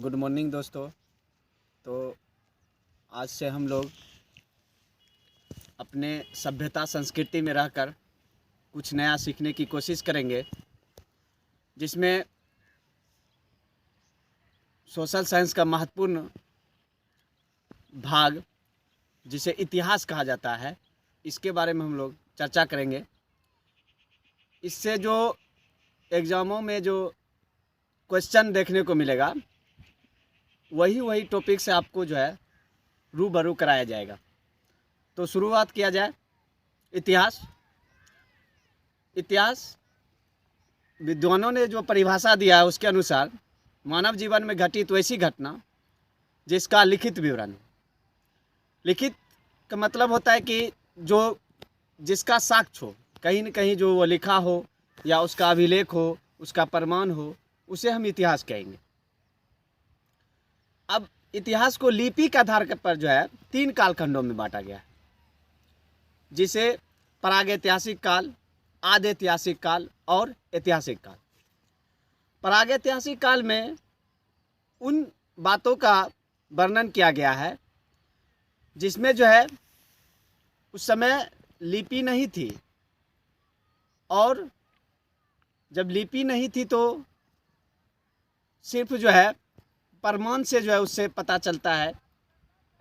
Good morning दोस्तों। तो आज से हम लोग अपने सभ्यता संस्कृति में रहकर कुछ नया सीखने की कोशिश करेंगे, जिसमें सोशल साइंस का महत्वपूर्ण भाग, जिसे इतिहास कहा जाता है, इसके बारे में हम लोग चर्चा करेंगे। इससे जो एग्ज़ामों में जो क्वेश्चन देखने को मिलेगा, वही टॉपिक से आपको जो है रूबरू कराया जाएगा। तो शुरुआत किया जाए। इतिहास विद्वानों ने जो परिभाषा दिया है, उसके अनुसार मानव जीवन में घटित वैसी घटना जिसका लिखित विवरण है। लिखित का मतलब होता है कि जो जिसका साक्ष्य हो, कहीं न कहीं जो वो लिखा हो या उसका अभिलेख हो, उसका प्रमाण हो, उसे हम इतिहास कहेंगे। अब इतिहास को लिपि के आधार पर जो है 3 कालखंडों में बांटा गया है, जिसे प्रागैतिहासिक काल, आदि ऐतिहासिक काल और ऐतिहासिक काल। प्रागैतिहासिक काल में उन बातों का वर्णन किया गया है जिसमें जो है उस समय लिपि नहीं थी, और जब लिपि नहीं थी तो सिर्फ जो है प्रमाण से जो है उससे पता चलता है।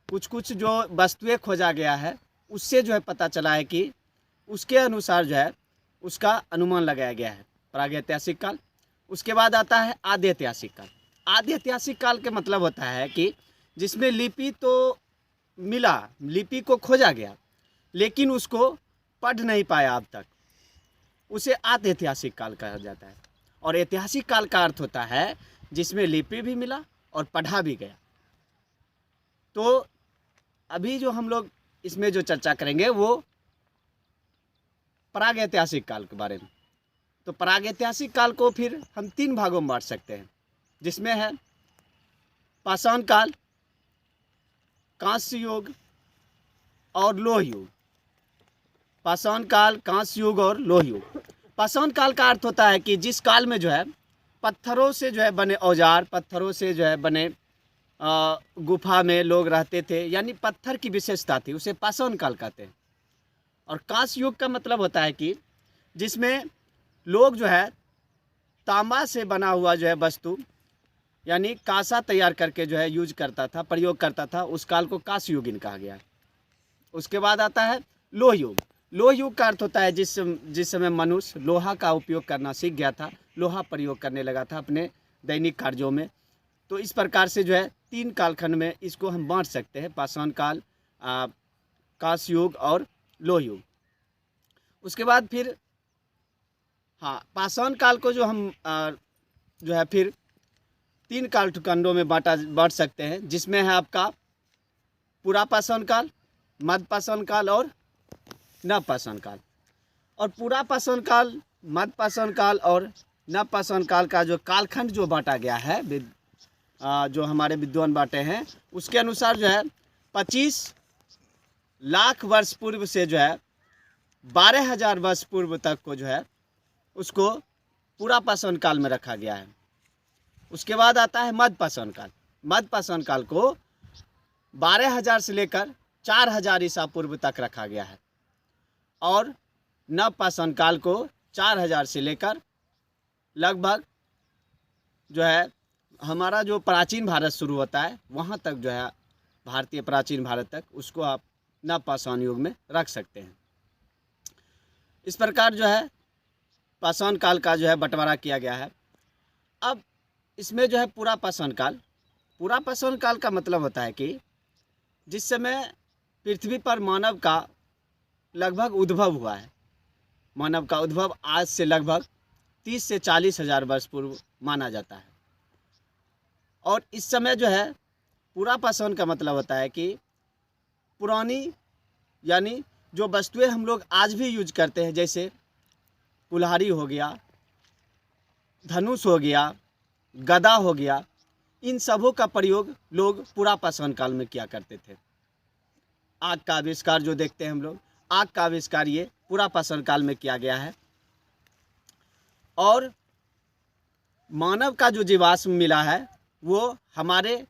कुछ जो वस्तुएं खोजा गया है, उससे जो है पता चला है कि उसके अनुसार जो है उसका अनुमान लगाया गया है। प्रागैतिहासिक काल। उसके बाद आता है आदि ऐतिहासिक काल। आदि ऐतिहासिक काल का मतलब होता है कि जिसमें लिपि तो मिला, लिपि को खोजा गया, लेकिन उसको पढ़ नहीं पाया अब तक, उसे आदि ऐतिहासिक काल कहा जाता है। और ऐतिहासिक काल का अर्थ होता है जिसमें लिपि भी मिला और पढ़ा भी गया। तो अभी जो हम लोग इसमें जो चर्चा करेंगे वो प्रागैतिहासिक काल के बारे में। तो प्रागैतिहासिक काल को फिर हम 3 भागों में बांट सकते हैं, जिसमें है पाषाण काल, कांस्य युग और लोह युग। पाषाण काल, कांस्य युग और लोह युग। पाषाण काल का अर्थ होता है कि जिस काल में जो है पत्थरों से जो है बने औजार, पत्थरों से जो है बने गुफा में लोग रहते थे, यानी पत्थर की विशेषता थी, उसे पाषाण काल कहते हैं। और कांस्य युग का मतलब होता है कि जिसमें लोग जो है तांबा से बना हुआ जो है वस्तु, यानी कांसा तैयार करके जो है यूज करता था, प्रयोग करता था, उस काल को कांस्य युगीन कहा गया है। उसके बाद आता है लोह युग। लोह युग का अर्थ होता है जिस समय मनुष्य लोहा का उपयोग करना सीख गया था, लोहा प्रयोग करने लगा था अपने दैनिक कार्यों में। तो इस प्रकार से जो है 3 कालखंड में इसको हम बांट सकते हैं, पाषाण काल, कांस्य युग और लोह युग। उसके बाद फिर पाषाण काल को जो हम जो है फिर 3 कालखंडों में बांट सकते हैं, जिसमें है आपका पुरा पाषाण काल, मध्य पाषाण काल और नव पाषाण काल। और पुरा पाषाण काल, मध्य पाषाण काल और नव पाषाण काल का जो कालखंड जो बांटा गया है, जो हमारे विद्वान बांटे हैं, उसके अनुसार जो है 25 लाख वर्ष पूर्व से जो है 12,000 वर्ष पूर्व तक को जो है उसको पुरा पाषाण काल में रखा गया है। उसके बाद आता है मध्य पाषाण काल। मध्य पाषाण काल को 12,000 से लेकर 4,000 ईसा पूर्व तक रखा गया है। और नव पाषाण काल को 4,000 से लेकर लगभग जो है हमारा जो प्राचीन भारत शुरू होता है वहाँ तक जो है भारतीय प्राचीन भारत तक, उसको आप नव पाषाण युग में रख सकते हैं। इस प्रकार जो है पाषाण काल का जो है बंटवारा किया गया है। अब इसमें जो है पुरा पाषाण काल का मतलब होता है कि जिस समय पृथ्वी पर मानव का लगभग उद्भव हुआ है। मानव का उद्भव आज से लगभग 30 से 40 हजार वर्ष पूर्व माना जाता है। और इस समय जो है पुरा पाषाण का मतलब होता है कि पुरानी, यानी जो वस्तुएं हम लोग आज भी यूज करते हैं, जैसे कुल्हाड़ी हो गया, धनुष हो गया, गदा हो गया, इन सबों का प्रयोग लोग पुरा पाषाण काल में किया करते थे। आग का आविष्कार जो देखते हैं हम लोग, आग का आविष्कार ये पुरा पाषाण काल में किया गया है। और मानव का जो जीवाश्म मिला है वो हमारे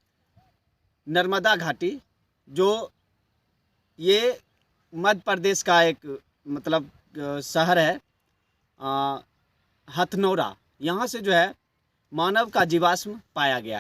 नर्मदा घाटी, जो ये मध्य प्रदेश का एक मतलब शहर है हथनौरा, यहाँ से जो है मानव का जीवाश्म पाया गया।